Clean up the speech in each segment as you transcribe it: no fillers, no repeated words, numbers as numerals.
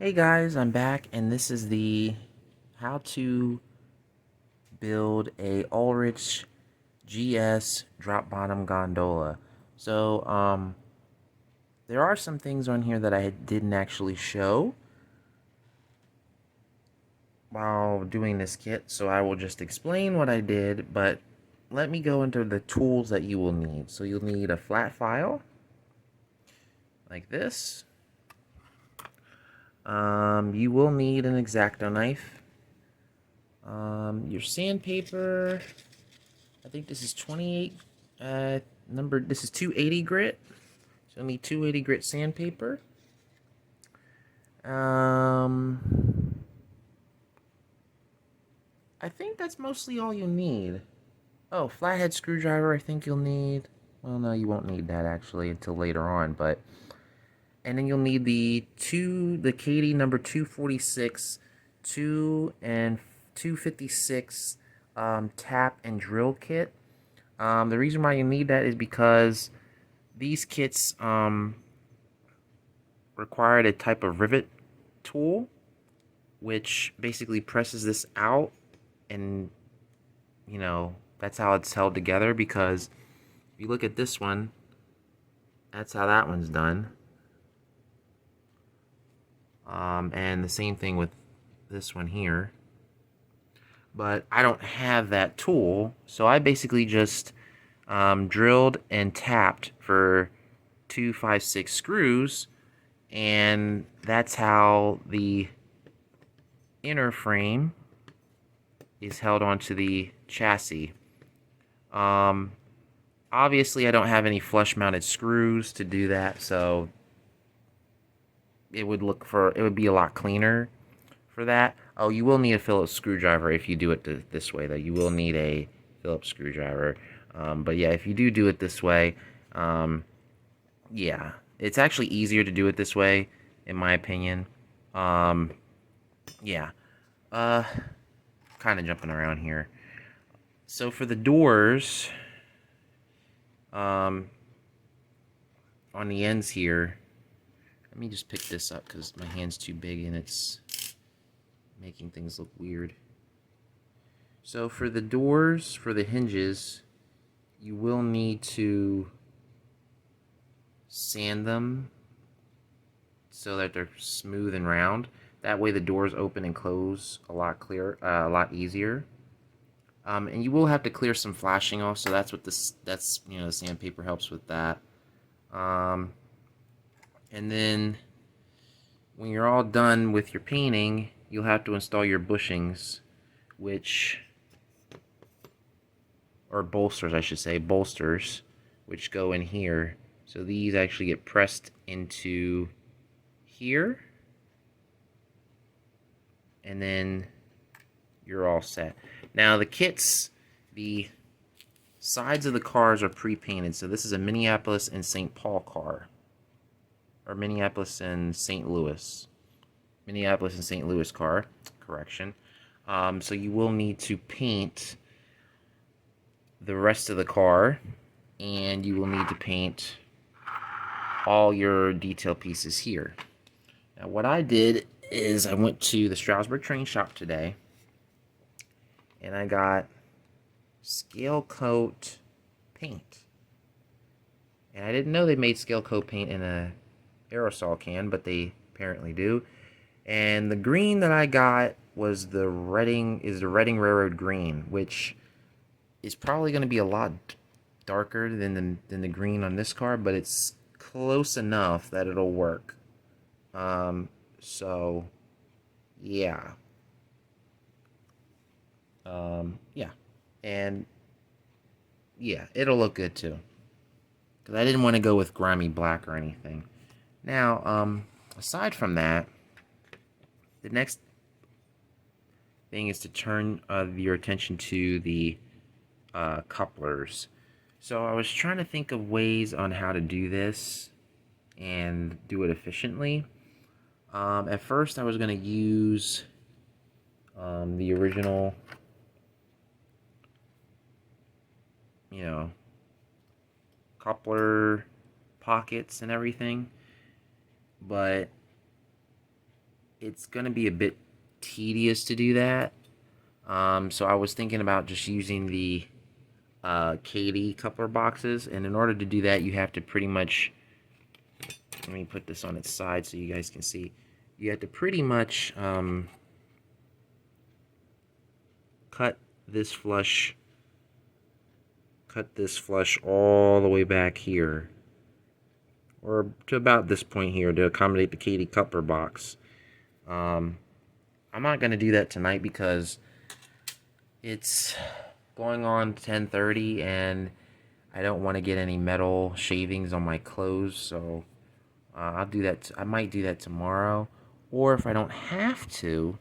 Hey guys, I'm back, and this is the how to build a Ulrich GS drop bottom gondola. So, there are some things on here that I didn't actually show while doing this kit, so I will just explain what I did, but let me go into the tools that you will need. So you'll need a flat file, like this. You will need an X-Acto knife. Your sandpaper. I think this is 28, this is 280 grit. So you'll need 280 grit sandpaper. I think that's mostly all you need. Oh, flathead screwdriver I think you'll need. Well, no, you won't need that actually until later on, but... And then you'll need the Katie number 246, 2 and 256 tap and drill kit. The reason why you need that is because these kits required a type of rivet tool, which basically presses this out, and that's how it's held together. Because if you look at this one, that's how that one's done. And the same thing with this one here. But I don't have that tool, so I basically just drilled and tapped for 256 screws, and that's how the inner frame is held onto the chassis. Obviously I don't have any flush mounted screws to do that, so it would be a lot cleaner for that. Oh, you will need a Phillips screwdriver if you do it this way, though. You will need a Phillips screwdriver. But yeah, if you do it this way, yeah, it's actually easier to do it this way, in my opinion. Yeah. Kind of jumping around here. So for the doors, on the ends here, let me just pick this up because my hand's too big and it's making things look weird. So for the doors, for the hinges, you will need to sand them so that they're smooth and round. That way the doors open and close a lot a lot easier. And you will have to clear some flashing off, so that's what the sandpaper helps with that. And then when you're all done with your painting, you'll have to install your bushings, or bolsters, I should say, bolsters, which go in here. So these actually get pressed into here, and then you're all set. Now the sides of the cars are pre-painted. So this is a Minneapolis and St. Paul car, or Minneapolis and St. Louis. Minneapolis and St. Louis car, correction. So you will need to paint the rest of the car, and you will need to paint all your detail pieces here. Now what I did is I went to the Stroudsburg Train Shop today, and I got scale coat paint. And I didn't know they made scale coat paint in a aerosol can, but they apparently do. And the green that I got was the Reading Railroad green, which is probably going to be a lot darker than the green on this car, but it's close enough that it'll work. So yeah. Yeah. And yeah, it'll look good too. Because I didn't want to go with grimy black or anything. Now, aside from that, the next thing is to turn your attention to the couplers. So I was trying to think of ways on how to do this and do it efficiently. At first I was going to use the original, coupler pockets and everything, but it's going to be a bit tedious to do that. So I was thinking about just using the KD coupler boxes, and in order to do that, you have to pretty much, let me put this on its side so you guys can see. You have to pretty much cut this flush all the way back here, or to about this point here, to accommodate the KD coupler box. I'm not going to do that tonight because it's going on 10:30 and I don't want to get any metal shavings on my clothes, so I'll do that. I might do that tomorrow, or if I don't have to,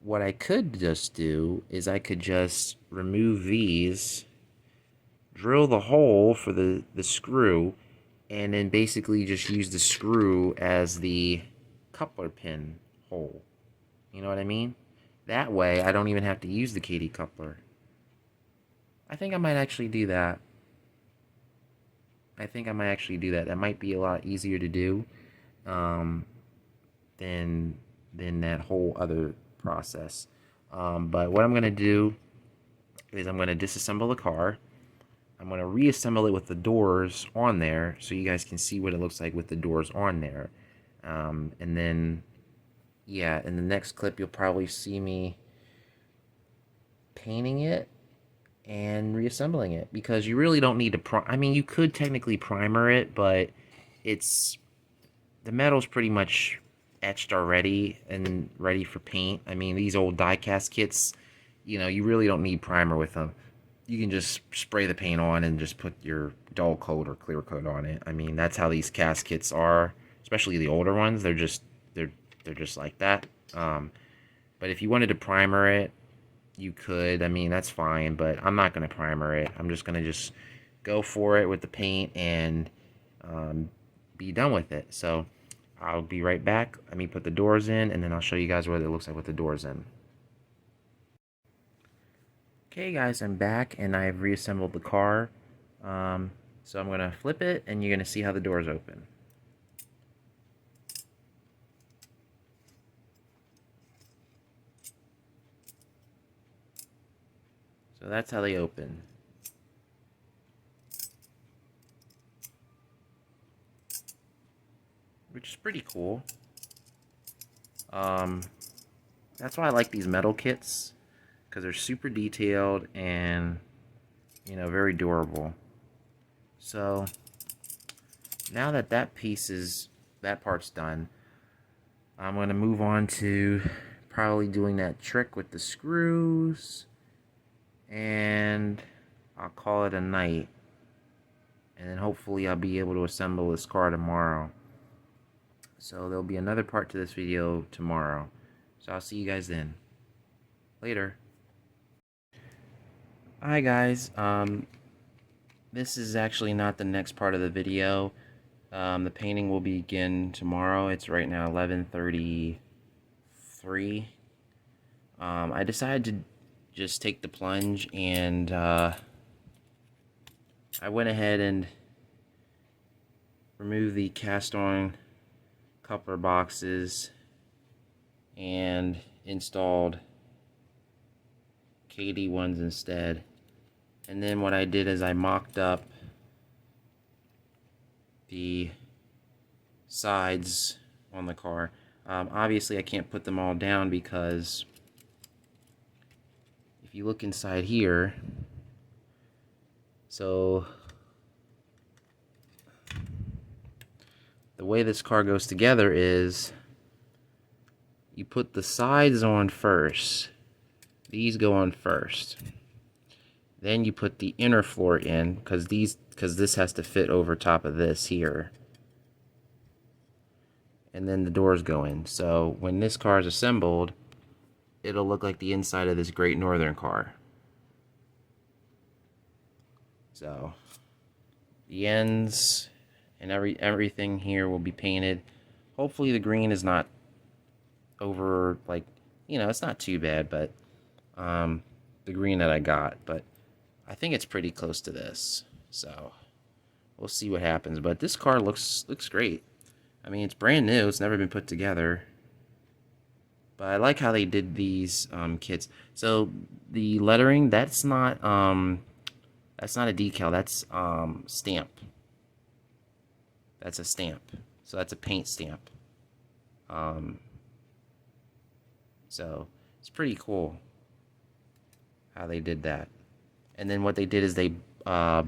what I could just do is I could just remove these, drill the hole for the screw, and then basically just use the screw as the coupler pin hole. You know what I mean? That way I don't even have to use the KD coupler. I think I might actually do that. That might be a lot easier to do than that whole other process. But what I'm going to do is I'm going to disassemble the car. I'm going to reassemble it with the doors on there so you guys can see what it looks like with the doors on there. And then, yeah, in the next clip you'll probably see me painting it and reassembling it, because you really don't need to I mean, you could technically primer it, but the metal's pretty much etched already and ready for paint. I mean, these old die-cast kits, you know, you really don't need primer with them. You can just spray the paint on and just put your dull coat or clear coat on it. I mean, that's how these cast kits are, especially the older ones. They're just like that. But if you wanted to primer it, you could. I mean, that's fine, but I'm not going to primer it. I'm just going to just go for it with the paint and be done with it. So I'll be right back. Let me put the doors in, and then I'll show you guys what it looks like with the doors in. Okay guys, I'm back and I've reassembled the car. So I'm going to flip it and you're going to see how the doors open. So that's how they open. Which is pretty cool. That's why I like these metal kits, because they're super detailed and, you know, very durable. So now that that part's done, I'm going to move on to probably doing that trick with the screws, and I'll call it a night. And then hopefully I'll be able to assemble this car tomorrow. So there'll be another part to this video tomorrow. So I'll see you guys then. Later. Hi guys. This is actually not the next part of the video. The painting will begin tomorrow. It's right now 11:33. I decided to just take the plunge, and I went ahead and removed the cast-on coupler boxes and installed KD ones instead. And then what I did is I mocked up the sides on the car. Obviously I can't put them all down, because if you look inside here, so the way this car goes together is you put the sides on first. These go on first. Then you put the inner floor in, because this has to fit over top of this here. And then the doors go in. So when this car is assembled, it'll look like the inside of this Great Northern car. So the ends and everything here will be painted. Hopefully the green is not over, like, you know, it's not too bad, but the green that I got, but I think it's pretty close to this. So we'll see what happens. But this car looks great. I mean, it's brand new. It's never been put together. But I like how they did these kits. So the lettering, that's not a decal, that's stamp. That's a stamp. So that's a paint stamp. Um, so it's pretty cool how they did that. And then what they did is they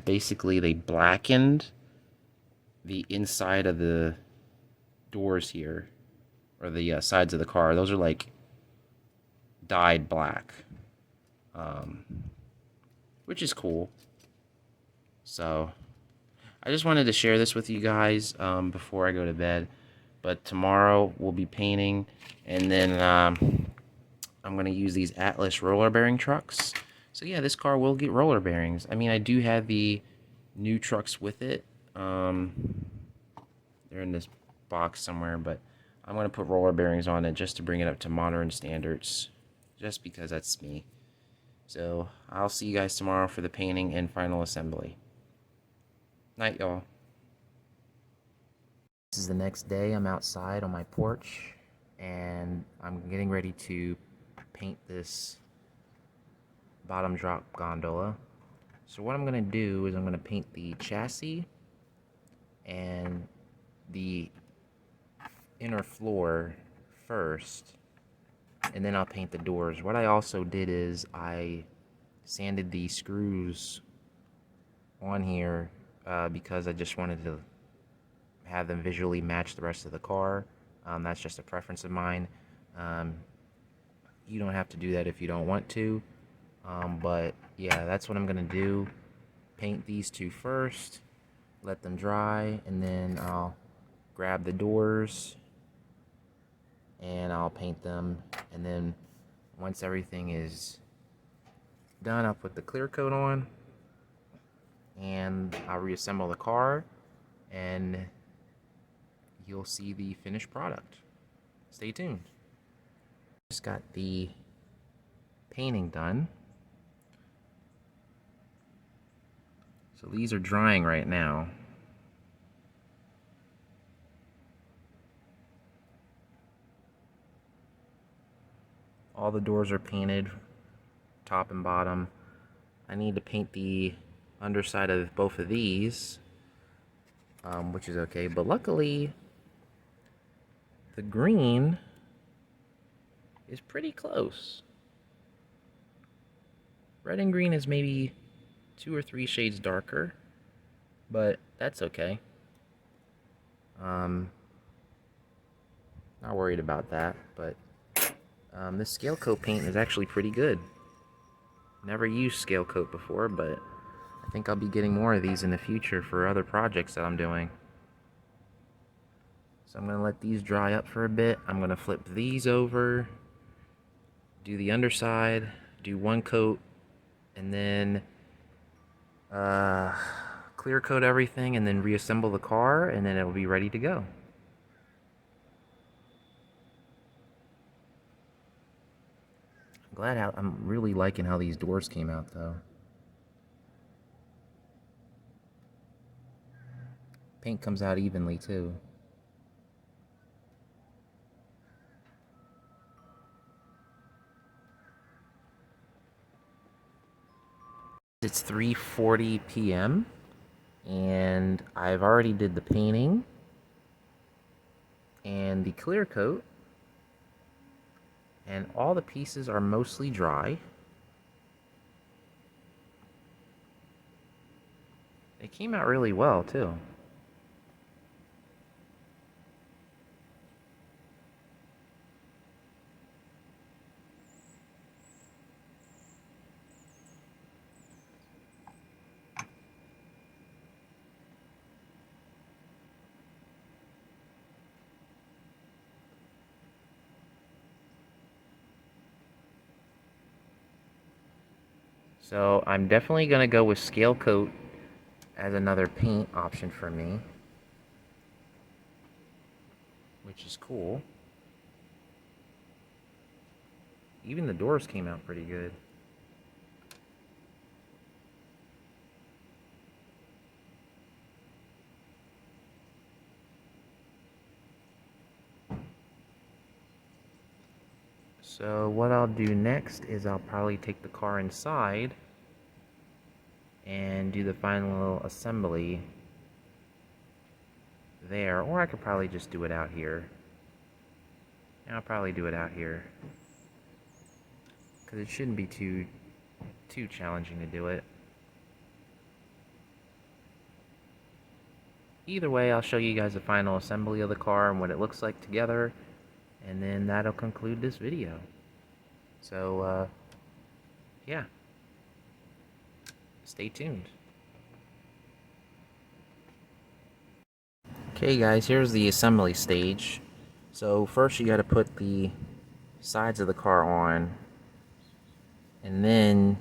basically they blackened the inside of the doors here, or the sides of the car. Those are like dyed black, um, which is cool. So I just wanted to share this with you guys before I go to bed. But tomorrow we'll be painting, and then I'm going to use these Atlas roller bearing trucks. So yeah, this car will get roller bearings. I mean, I do have the new trucks with it. They're in this box somewhere, but I'm going to put roller bearings on it just to bring it up to modern standards, just because that's me. So I'll see you guys tomorrow for the painting and final assembly. Night, y'all. This is the next day. I'm outside on my porch, and I'm getting ready to paint this bottom drop gondola. So what I'm going to do is I'm going to paint the chassis and the inner floor first, and then I'll paint the doors. What I also did is I sanded the screws on here because I just wanted to have them visually match the rest of the car. That's just a preference of mine. You don't have to do that if you don't want to, but yeah, that's what I'm gonna do. Paint these two first, let them dry, and then I'll grab the doors and I'll paint them. And then once everything is done, I'll put the clear coat on and I'll reassemble the car, and you'll see the finished product. Stay tuned. Just got the painting done. So these are drying right now. All the doors are painted, top and bottom. I need to paint the underside of both of these, which is okay, but luckily the green is pretty close. Red and green is maybe 2 or 3 shades darker, but that's okay. Not worried about that, but this scale coat paint is actually pretty good. Never used scale coat before, but I think I'll be getting more of these in the future for other projects that I'm doing. So I'm going to let these dry up for a bit. I'm going to flip these over, do the underside, do one coat, and then clear coat everything, and then reassemble the car, and then it'll be ready to go. I'm really liking how these doors came out, though. Paint comes out evenly, too. It's 3:40 p.m. and I've already did the painting and the clear coat, and all the pieces are mostly dry. It came out really well, too. So I'm definitely going to go with scale coat as another paint option for me, which is cool. Even the doors came out pretty good. So what I'll do next is I'll probably take the car inside and do the final assembly there, or I could probably just do it out here. I'll probably do it out here because it shouldn't be too challenging to do it. Either way, I'll show you guys the final assembly of the car and what it looks like together, and then that'll conclude this video. So, yeah. Stay tuned. Okay guys, here's the assembly stage. So first you gotta put the sides of the car on, and then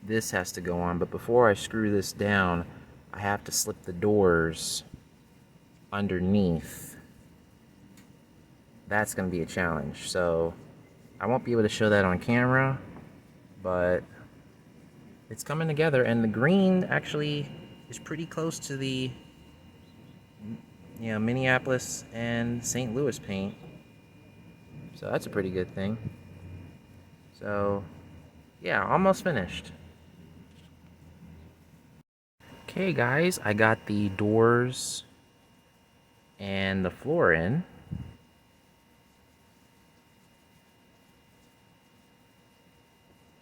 this has to go on. But before I screw this down, I have to slip the doors underneath. That's gonna be a challenge. So I won't be able to show that on camera, but it's coming together, and the green actually is pretty close to the Minneapolis and St. Louis paint. So that's a pretty good thing. So yeah, almost finished. Okay guys, I got the doors and the floor in.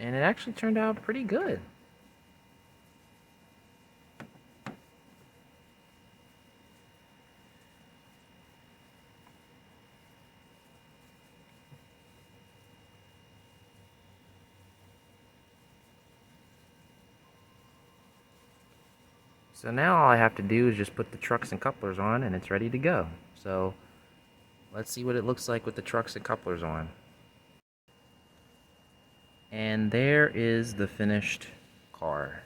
And it actually turned out pretty good. So now all I have to do is just put the trucks and couplers on, and it's ready to go. So let's see what it looks like with the trucks and couplers on. And there is the finished car.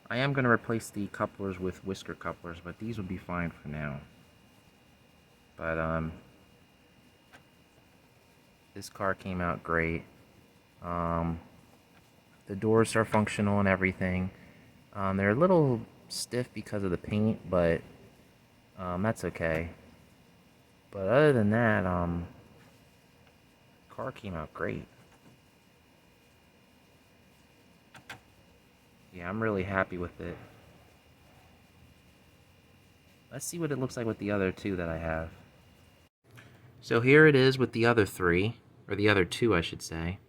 I am going to replace the couplers with whisker couplers, but these will be fine for now. But this car came out great. The doors are functional and everything. They're a little stiff because of the paint, but that's okay. But other than that, the car came out great. Yeah, I'm really happy with it. Let's see what it looks like with the other two that I have. So here it is with the other three, or the other two, I should say.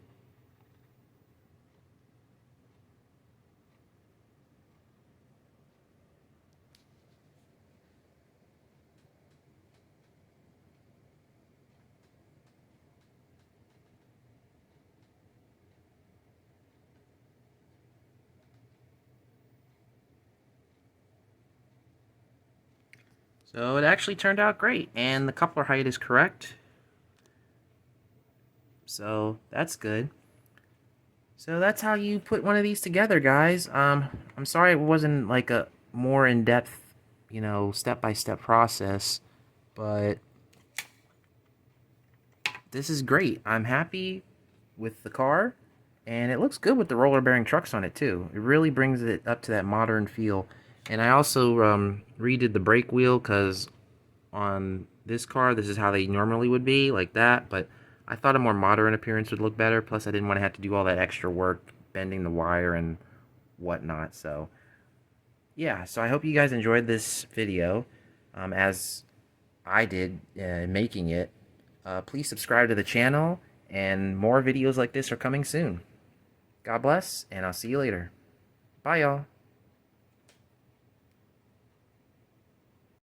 So it actually turned out great, and the coupler height is correct. So that's good. So that's how you put one of these together, guys. I'm sorry it wasn't like a more in-depth, step-by-step process, but this is great. I'm happy with the car, and it looks good with the roller bearing trucks on it too. It really brings it up to that modern feel. And I also redid the brake wheel, because on this car, this is how they normally would be, like that, but I thought a more modern appearance would look better, plus I didn't want to have to do all that extra work bending the wire and whatnot. So yeah, so I hope you guys enjoyed this video, as I did making it. Please subscribe to the channel, and more videos like this are coming soon. God bless, and I'll see you later. Bye, y'all.